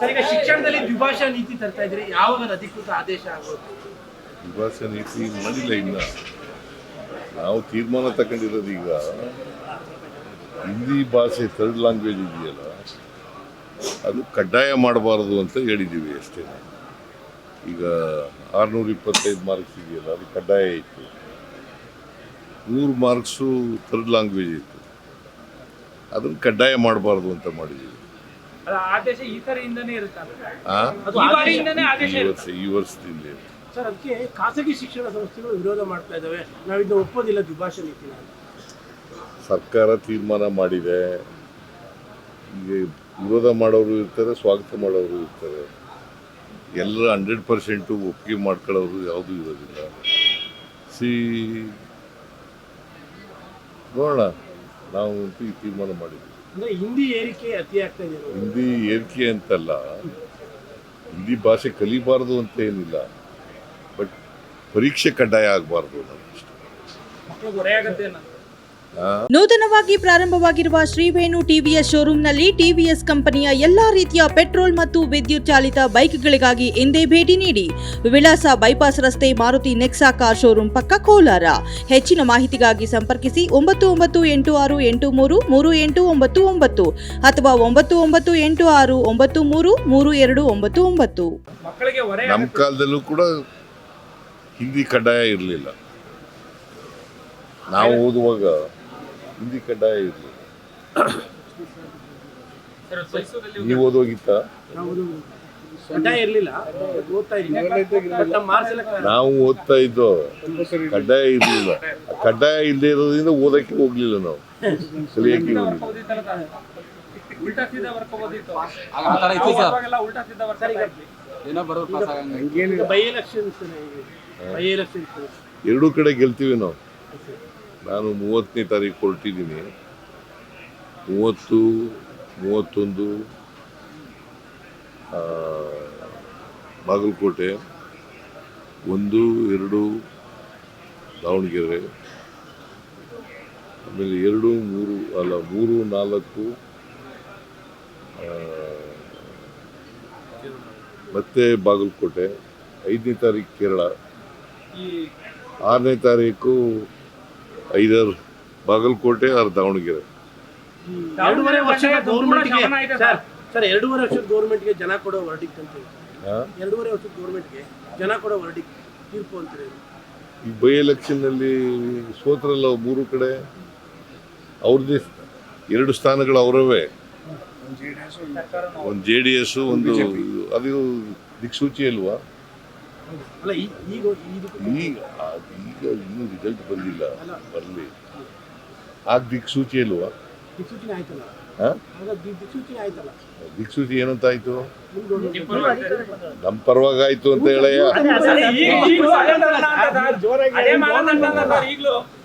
Sir, ಈಗ ಶಿಕ್ಷಣದಲ್ಲಿ ದ್ವಿಭಾಷಾ ನೀತಿ ತರ್ತಾ ಇದ್ರಿ, ಯಾವಾಗ ಅಧಿಕೃತ ಆದೇಶ ಆಗೋದು? ದ್ವಿಭಾಷಾ ನೀತಿ ಮಾಡಿಲ್ಲ ಇನ್ನ. ನಾವು ತೀರ್ಮಾನ ತಗೊಂಡಿರೋದು ಈಗ ಹಿಂದಿ ಭಾಷೆ ಥರ್ಡ್ ಲ್ಯಾಂಗ್ವೇಜ್ ಇದೆಯಲ್ಲ, ಅದು ಕಡ್ಡಾಯ ಮಾಡಬಾರದು ಅಂತ ಹೇಳಿದ್ದೀವಿ ಅಷ್ಟೇ. ಈಗ 625 ಮಾರ್ಕ್ಸ್ ಇದೆಯಲ್ಲ, ಅದು ಕಡ್ಡಾಯ ಇತ್ತು. 100 ಮಾರ್ಕ್ಸು ಥರ್ಡ್ ಲ್ಯಾಂಗ್ವೇಜ್ ಇತ್ತು, ಅದನ್ನು ಕಡ್ಡಾಯ ಮಾಡಬಾರ್ದು ಅಂತ ಮಾಡಿದ್ದೀವಿ. ಆದೇಶ ಈ ಕಡೆಯಿಂದನೇ ಇರುತ್ತೆ, ಈ ವರ್ಷದಿಂದ. ಸರ್, ಅದಕ್ಕೆ ಖಾಸಗಿ ಶಿಕ್ಷಣ ಸಂಸ್ಥೆಗಳು ವಿರೋಧ ಮಾಡ್ತಾ ಇದ್ದಾವೆ, ನಾವಿದ್ದು ಒಪ್ಪೋದಿಲ್ಲ ದ್ವಿಭಾಷಾ ನೀತಿನ. ಸರ್ಕಾರ ತೀರ್ಮಾನ ಮಾಡಿದೆ, ಈಗ ವಿರೋಧ ಮಾಡೋರು ಇರ್ತಾರೆ, ಸ್ವಾಗತ ಮಾಡೋರು ಇರ್ತಾರೆ. ಎಲ್ಲ 100% ಒಪ್ಪಿಗೆ ಮಾಡ್ಕೊಳ್ಳೋರು ಯಾವುದೂ ಇರೋದಿಲ್ಲ. ನೋಡೋಣ, ನಾವು ಈ ತೀರ್ಮಾನ ಮಾಡಿದ್ವಿ. ಅಂದ್ರೆ ಹಿಂದಿ ಏರಿಕೆ ಅತಿ ಆಗ್ತಾ ಇದೆ. ಹಿಂದಿ ಏರಿಕೆ ಅಂತಲ್ಲ, ಹಿಂದಿ ಭಾಷೆ ಕಲಿಬಾರ್ದು ಅಂತ ಏನಿಲ್ಲ, ಬಟ್ ಪರೀಕ್ಷೆ ಕಡ್ಡಾಯ ಆಗಬಾರ್ದು ಅನ್ನೋದಷ್ಟೇ. ನೂತನವಾಗಿ ಪ್ರಾರಂಭವಾಗಿರುವ ಶ್ರೀವೇಣು ಟಿವಿಎಸ್ ಶೋರೂಮ್ನಲ್ಲಿ ಟಿವಿಎಸ್ ಕಂಪನಿಯ ಎಲ್ಲಾ ರೀತಿಯ ಪೆಟ್ರೋಲ್ ಮತ್ತು ವಿದ್ಯುತ್ ಚಾಲಿತ ಬೈಕ್ಗಳಿಗಾಗಿ ಎಂದೇ ಭೇಟಿ ನೀಡಿ. ವಿಳಾಸ ಬೈಪಾಸ್ ರಸ್ತೆ, ಮಾರುತಿ ನೆಕ್ಸಾ ಕಾರ್ ಶೋರೂಮ್ ಪಕ್ಕ, ಕೋಲಾರ. ಹೆಚ್ಚಿನ ಮಾಹಿತಿಗಾಗಿ ಸಂಪರ್ಕಿಸಿ 9986833899 ಅಥವಾ 9986933299. ನಮ್ಮ ಕಾಲದಲ್ಲೂ ಕೂಡ ಹಿಂದಿ ಕಡ್ಡಾಯ ಇರಲಿಲ್ಲ. ನಾವು ಓದುವಾಗ ಹಿಂದಿ ಕಡ್ಡಾಯ ಇರಲಿಲ್ಲ. ನೀವು ಓದೋಗಿತ್ತ? ಕಡ್ಡಾಯ ಇರಲಿಲ್ಲ, ನಾವು ಓದ್ತಾ ಇದ್ದೋ, ಕಡ್ಡಾಯ ಇರಲಿಲ್ಲ. ಕಡ್ಡಾಯ ಇಲ್ಲದೆ ಇರೋದ್ರಿಂದ ಓದಕ್ಕೆ ಹೋಗ್ಲಿಲ್ಲ, ನಾವು ಕಲಿಯಕ್ಕೆ ಹೋಗ್ಲಿಲ್ಲ. ಎರಡೂ ಕಡೆ ಗೆಲ್ತೀವಿ ನಾವು. ನಾನು 30ನೇ ತಾರೀಕು ಹೊರಟಿದ್ದೀನಿ. 30, 31 ಬಾಗಲಕೋಟೆ, 1, 2 ದಾವಣಗೆರೆ, ಆಮೇಲೆ 2, 3 ಅಲ್ಲ 3, 4 ಮತ್ತೆ ಬಾಗಲಕೋಟೆ, 5ನೇ ತಾರೀಕು ಕೇರಳ, 6ನೇ ತಾರೀಕು ಐದರ್ ಬಾಗಲಕೋಟೆ ಆರ್ ದಾವಣಗೆರೆ. 2.5 ವರ್ಷದ ಗೌರ್ಮೆಂಟ್ಗೆ ಸರ್ 2.5 ವರ್ಷದ ಗೌರ್ಮೆಂಟ್ಗೆ ಜನ ಕೊಡೋ ವರ್ಡಿಕ್ಟ್ ಅಂತ. 2.5 ವರ್ಷದ ಗೌರ್ಮೆಂಟ್ಗೆ ಜನ ಕೊಡೋ ವರ್ಡಿಕ್ಟ್ ತೀರ್ಪು ಅಂತಾರೆ. ಈ ಬೈ ಎಲೆಕ್ಷನ್ನಲ್ಲಿ ಸೋತ್ರಲ್ಲ 3 ಕಡೆ, ಅವ್ರದ್ದೇ 2 ಸ್ಥಾನಗಳು ಅವರವೇ. ಒಂದು JDS, ಒಂದು ಅದು ದಿಕ್ಸೂಚಿ ಅಲ್ವಾ? ಅಲ್ಲ, ಈಗ ಇನ್ನೂ ರಿಸಲ್ಟ್ ಬಂದಿಲ್ಲ, ಬರಲಿ. ಆಗ ದಿಕ್ಸೂಚಿ ಅಲ್ವಾ? ದಿಕ್ಸೂಚನೆ ಆಯ್ತಲ್ಲ. ದಿಕ್ಸೂಚನೆ ಆಯ್ತಲ್ಲ. ದಿಕ್ಸೂಚಿ ಏನಂತ ಆಯ್ತು? ನಮ್ಮ ಪರವಾಗಿ ಆಯ್ತು ಅಂತ ಹೇಳಯ್ಯ.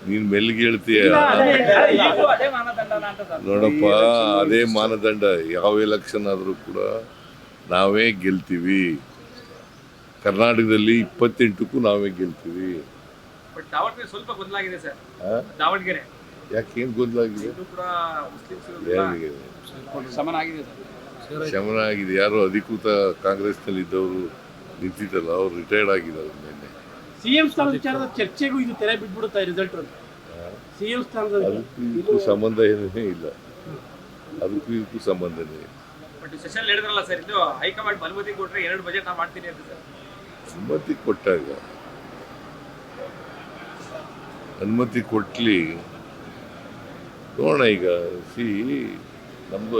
ನೀನ್ ಮೆಲ್ಗೆ ಹೇಳ್ತೀಯ. ನೋಡಪ್ಪ, ಅದೇ ಮಾನದಂಡ. ಯಾವ ಎಲೆಕ್ಷನ್ ಆದ್ರೂ ಕೂಡ ನಾವೇ ಗೆಲ್ತೀವಿ. ಕರ್ನಾಟಕದಲ್ಲಿ 28ಕ್ಕೂ ನಾವೇ ಗೆಲ್ತೀವಿ. ಸ್ವಲ್ಪ ಗೊಂದಲ ಆಗಿದೆ ಸರ್. ದಾವಣಗೆರೆ ಯಾಕೇನು ಗೊಂದಲ ಆಗಿದೆ? ಶಮನ ಆಗಿದೆ. ಯಾರು ಅಧಿಕೃತ ಕಾಂಗ್ರೆಸ್ನಲ್ಲಿ ಇದ್ದವರು ನಿಂತಿದ್ದಲ್ಲ, ಅವ್ರು ರಿಟೈರ್ಡ್ ಆಗಿದ್ದಾರೆ. ನಿನ್ನೆ ಸಿಎಂ ಸ್ಥಾನದ ವಿಚಾರದ ಚರ್ಚೆಗೂ ಇದು ತೆರೆ ಬಿಟ್ಬಿಡುತ್ತಾ ರಿಸಲ್ಟ್ ಅಂತ. ಸಿಎಂ ಸ್ಥಾನದ ಅದಕ್ಕೂ ಸಂಬಂಧ ಏನೇ ಇಲ್ಲ, ಅದಕ್ಕೂ ಇದಕ್ಕೂ ಸಂಬಂಧನೇ ಇಲ್ಲ. ಸೆಷನ್ ಹೇಳಿದ್ರಲ್ಲ ಸರ್, ಇದು ಹೈಕಮಾಂಡ್ ಅನುಮತಿ ಕೊಟ್ಟರೆ 2 ಬಜೆಟ್ ನಾ ಮಾಡ್ತೀನಿ ಅಂತ ಸರ್. ಅನುಮತಿ ಕೊಟ್ಟಾಗ ಅನುಮತಿ ಕೊಟ್ಲಿ ನೋಡೋಣ. ಈಗ ನಮ್ಮದು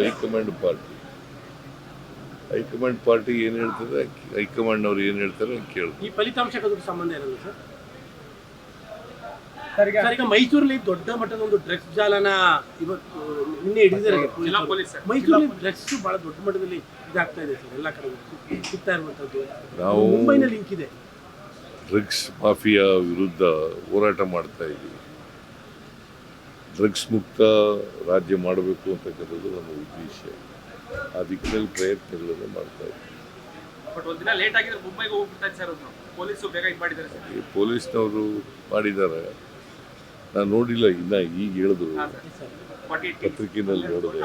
ಹೈಕಮಾಂಡ್ ಪಾರ್ಟಿ ಏನು ಹೇಳ್ತದೆ, ಹೈಕಮಾಂಡ್ನವ್ರು ಏನು ಹೇಳ್ತಾರೆ ಕೇಳಿ. ಈ ಫಲಿತಾಂಶಕ್ಕೆ ಅದಕ್ಕೆ ಸಂಬಂಧ ಇರಲ್ಲ ಸರ್. ಈಗ ಮೈಸೂರಲ್ಲಿ ದೊಡ್ಡ ಮಟ್ಟದ ಒಂದು ಡ್ರಗ್ಸ್ ಜಾಲನ ಇವತ್ತು ನಿನ್ನೆ ಹಿಡಿದಿದ್ದಾರೆ. ಮೈಸೂರಲ್ಲಿ ಡ್ರಗ್ಸ್ ಬಹಳ ದೊಡ್ಡ ಮಟ್ಟದಲ್ಲಿ ಇದಾಗ್ತಾ ಇದೆ ಸರ್, ಎಲ್ಲ ಕಡೆ ಸಿಗ್ತಾ ಇರುವಂತದ್ದು. ನಾವು ಮುಂಬೈನ ಲಿಂಕ್ ಇದೆ. ಡ್ರಗ್ಸ್ ಮಾಫಿಯಾ ವಿರುದ್ಧ ಹೋರಾಟ ಮಾಡ್ತಾ ಇದ್ದೀವಿ. ಡ್ರಗ್ಸ್ ಮುಕ್ತ ರಾಜ್ಯ ಮಾಡಬೇಕು ಅಂತಕ್ಕಂಥದ್ದು ನಮ್ಮ ಉದ್ದೇಶ. ಆ ದಿಕ್ಕಿನಲ್ಲಿ ಪ್ರಯತ್ನಗಳನ್ನು ಮಾಡ್ತಾ ಇದ್ದೀವಿ. ಪೊಲೀಸ್ನವರು ಮಾಡಿದ್ದಾರೆ, ನಾನು ನೋಡಿಲ್ಲ, ಇನ್ನ ಈಗ ಹೇಳಿದ್ರು, ಪತ್ರಿಕೆಯಲ್ಲಿ ನೋಡಿದೆ.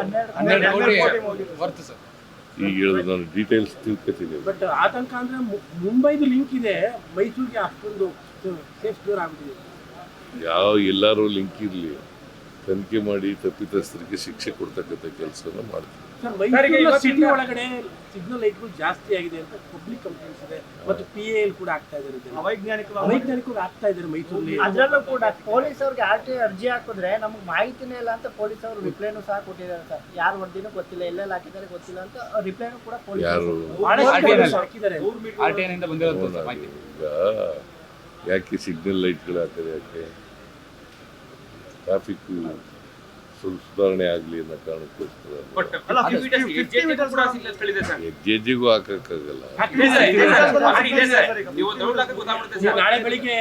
ಈಗ ಹೇಳಿದ್ರೆ ನಾನು ಡೀಟೇಲ್ಸ್ ತಿಳ್ಕೊತೀನಿ. ಬಟ್ ಆತಂಕ ಅಂದ್ರೆ ಮುಂಬೈದು ಲಿಂಕ್ ಇದೆ, ಮೈಸೂರಿಗೆ ಅಷ್ಟೊಂದು ಸೇಫ್ ದೂರ ಆಗ್ಬಿಟ್ಟಿದೆ. ಎಲ್ಲರೂ ಲಿಂಕ್ ಇರಲಿ, ತನಿಖೆ ಮಾಡಿ ತಪ್ಪಿತಸ್ಥರಿಗೆ ಶಿಕ್ಷೆ ಕೊಡ್ತಕ್ಕಂಥ ಕೆಲಸನ ಮಾಡ್ತೀವಿ. ಸರ್, ಮೈಸೂರಿನ ಸಿಟಿ ಒಳಗಡೆ ಸಿಗ್ನಲ್ ಲೈಟ್ಗಳು ಜಾಸ್ತಿ ಆಗಿದೆ ಅಂತ ಪಬ್ಲಿಕ್ ಕಂಪ್ಲೇಂಟ್ಸ್ ಇದೆ, ಮತ್ತು PAL ಕೂಡ ಆಗ್ತಾ ಇದ್ದಾರೆ, ಅವೈಜ್ಞಾನಿಕವಾಗಿ ಆಗ್ತಾ ಇದ್ದಾರೆ ಮೈಸೂರಲ್ಲಿ. ಅದರಲ್ಲೂ ಕೂಡ ಪೊಲೀಸ್ ಅವ್ರಿಗೆ RTI ಅರ್ಜಿ ಹಾಕಿದ್ರೆ ನಮಗೆ ಮಾಹಿತಿನೇ ಇಲ್ಲ ಅಂತ ಪೊಲೀಸ್ ಅವರು ರಿಪ್ಲೈನು ಸಹ ಕೊಟ್ಟಿದ್ದಾರೆ ಸರ್. ಯಾರು ವರದಿನೂ ಗೊತ್ತಿಲ್ಲ, ಎಲ್ಲೆಲ್ಲಿ ಹಾಕಿದ್ದಾರೆ ಗೊತ್ತಿಲ್ಲ ಅಂತ ರಿಪ್ಲೈನು ಕೂಡ ಪೊಲೀಸ್ ಯಾರು ಹಾಕಿದ್ದಾರೆ. ಈಗ ಯಾಕೆ ಸಿಗ್ನಲ್ ಲೈಟ್ಗಳು ಹಾಕಿದ್ರೆ, ಯಾಕೆ ಟ್ರಾಫಿಕ್ ಸುಧಾರಣೆ ಆಗಲಿ ಅನ್ನೋ ಕಾರಣಕ್ಕೋಸ್ಕರ. ಹೆಜ್ಜೆಗೂ ಹಾಕಕ್ಕಾಗಲ್ಲ. ನಾಳೆ ಬೆಳಿಗ್ಗೆ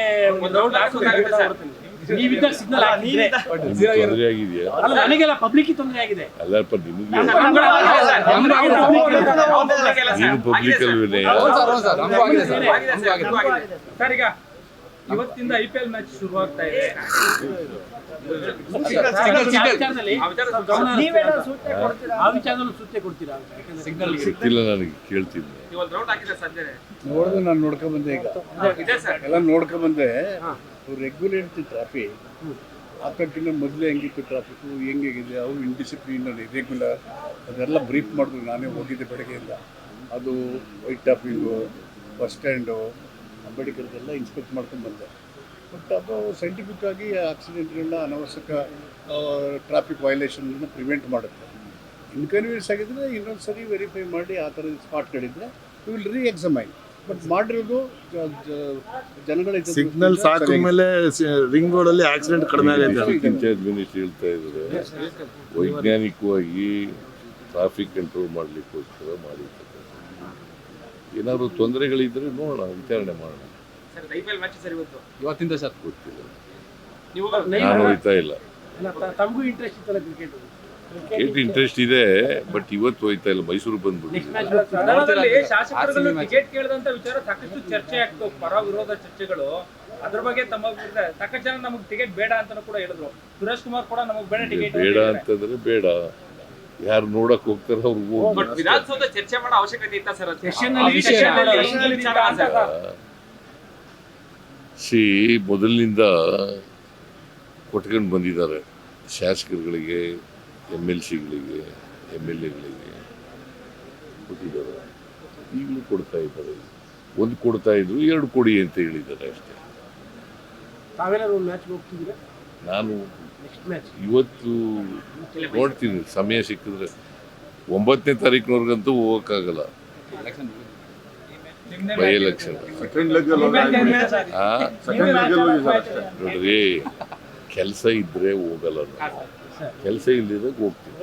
ಸಿಗ್ನಲ್ ತೊಂದರೆ ಆಗಿದೆಯಾ? ನನಗೆಲ್ಲ ಪಬ್ಲಿಕ್ ತೊಂದರೆ ಆಗಿದೆ. ಅಲ್ಲಪ್ಪ, ನಿಮಗೆ ನೀನು ಪಬ್ಲಿಕ್ ಅಲ್ವೇನೆ. ಸರ್, ಈಗ ಇವತ್ತಿಂದ IPL ಮ್ಯಾಚ್ ಶುರುವಾಗ್ತಾ ಇದೆ. ನೀವೇನಾದ್ರು ಸೂಚನೆ ಕೊಡ್ತೀರಾ? ಆ ವಿಚಾರದಲ್ಲೂ ಸೂಚನೆ ಕೊಡ್ತೀರಾ? ಗೊತ್ತಿಲ್ಲ, ನನಗೆ ಕೇಳ್ತೀನಿ. ನೋಡಿದ್ರೆ ನಾನು ನೋಡ್ಕೊಂಡ್ಬಂದೆ, ಈಗ ಎಲ್ಲ ನೋಡ್ಕೊಂಡ್ಬಂದೆ. ರೆಗ್ಯುಲೇಟ್ ಟ್ರಾಫಿಕ್ ಹಾಕೋಕ್ಕಿಂತ ಮೊದಲೇ ಹೆಂಗಿತ್ತು ಟ್ರಾಫಿಕ್ಕು, ಹೆಂಗಿದೆ, ಅವು ಇನ್ಡಿಸಿಪ್ಲಿನ್, ಇರೆಗ್ಯುಲರ್, ಅದೆಲ್ಲ ಬ್ರೀಫ್ ಮಾಡಿದ್ರು. ನಾನೇ ಹೋಗಿದ್ದೆ ಬೆಳಗ್ಗೆಯಿಂದ. ಅದು white topping, bus stand, ಅಂಬೇಡ್ಕರ್ದೆಲ್ಲ inspect ಮಾಡ್ಕೊಂಡು ಬಂದೆ. ಬಟ್ ಅದು ಸೈಂಟಿಫಿಕ್ ಆಗಿ ಆಕ್ಸಿಡೆಂಟ್ಗಳನ್ನ, ಅನವಶ್ಯಕ ಟ್ರಾಫಿಕ್ ವೈಲೇಷನ್ನ ಪ್ರಿವೆಂಟ್ ಮಾಡುತ್ತೆ. ಇನ್ಕನ್ವೀನಿಯನ್ಸ್ ಆಗಿದ್ದರೆ ಇನ್ನೊಂದು ಸರಿ ವೆರಿಫೈ ಮಾಡಿ ಆ ಥರದ ಸ್ಪಾಟ್ಗಳಿದ್ರೆ ವಿಲ್ ರೀಎಕ್ಸಾಮೈನ್. ಬಟ್ ಮಾಡಿರೋದು ಜನಗಳ ಸಿಗ್ನಲ್ ಸಾಕು ಮೇಲೆ ರಿಂಗ್ ರೋಡಲ್ಲಿ ಆಕ್ಸಿಡೆಂಟ್ ಕಡಿಮೆ ಆಗಿದೆ. ಇನ್ಚಾರ್ಜ್ ಮಿನಿಸ್ಟರ್ ಹೇಳ್ತಾ ಇದ್ದಾರೆ, ವೈಜ್ಞಾನಿಕವಾಗಿ ಟ್ರಾಫಿಕ್ ಕಂಟ್ರೋಲ್ ಮಾಡಲಿಕ್ಕೋಸ್ಕರ ಮಾಡಿರ್ತಕ್ಕಂಥ. ಏನಾದ್ರು ತೊಂದರೆಗಳಿದ್ರೆ ನೋಡೋಣ, ವಿಚಾರಣೆ ಮಾಡೋಣ. ಇವತ್ತಿಂದ ಸರ್ ಗೊತ್ತಿಲ್ಲ, ನಾನು ಹೋಯ್ತಾ ಇಲ್ಲ. ತಮಗೂ ಇಂಟ್ರೆಸ್ಟ್ ಇತ್ತಲ್ಲ ಕ್ರಿಕೆಟ್? ಇಂಟ್ರೆಸ್ಟ್ ಇದೆ, ಬಟ್ ಇವತ್ತು ಹೋಯ್ತಾ ಇಲ್ಲ, ಮೈಸೂರು ಬಂದ್ಬಿಟ್ಟಿದೆ. ಶಾಸಕರುಗಳು ಟಿಕೆಟ್ ಕೇಳಿದಂತ ವಿಚಾರ ಸಾಕಷ್ಟು ಚರ್ಚೆ ಆಗ್ತವೆ, ಪರ ವಿರೋಧ ಚರ್ಚೆಗಳು. ಅದ್ರ ಬಗ್ಗೆ ಸಾಕಷ್ಟು ಜನ ನಮಗೆ ಟಿಕೆಟ್ ಬೇಡ ಅಂತ ಕೂಡ ಹೇಳಿದ್ರು. ಸುರೇಶ್ ಕುಮಾರ್ ಕೂಡ ನಮಗೆ ಬೇಡ ಟಿಕೆಟ್ ಬೇಡ ಅಂತಂದ್ರೆ ಬೇಡ, ಯಾರು ನೋಡಕ್ ಹೋಗ್ತಾರ ಅವ್ರು. ವಿಧಾನಸೌಧ ಚರ್ಚೆ ಮಾಡೋ ಅವಶ್ಯಕತೆ ಇತ್ತ ಸರ್? ಮೊದಲಿನಿಂದ ಕೊಟ್ಕೊಂಡು ಬಂದಿದ್ದಾರೆ ಶಾಸಕರುಗಳಿಗೆ, MLCಗಳಿಗೆ, MLAಗಳಿಗೆ ಕೊಟ್ಟಿದ್ದಾರೆ. ಈಗಲೂ ಕೊಡ್ತಾ ಇದ್ದಾರೆ. ಒಂದು ಕೊಡ್ತಾ ಇದ್ರು, 2 ಕೊಡಿ ಅಂತ ಹೇಳಿದ್ದಾರೆ ಅಷ್ಟೇ. ತಾವೇನಾದ್ರು ಮ್ಯಾಚ್ ಹೋಗ್ತಿದ್ರೆ? ನಾನು ಇವತ್ತು ನೋಡ್ತೀನಿ, ಸಮಯ ಸಿಕ್ಕಿದ್ರೆ. 9ನೇ ತಾರೀಕಿನವರೆಗಂತೂ ಹೋಗೋಕ್ಕಾಗಲ್ಲ, ಬೈ ಎಲೆಕ್ಷನ್. ನೋಡ್ರಿ, ಕೆಲಸ ಇದ್ರೆ ಹೋಗಲ್ಲ, ಕೆಲಸ ಇಲ್ಲದಾಗ ಹೋಗ್ತೀನಿ.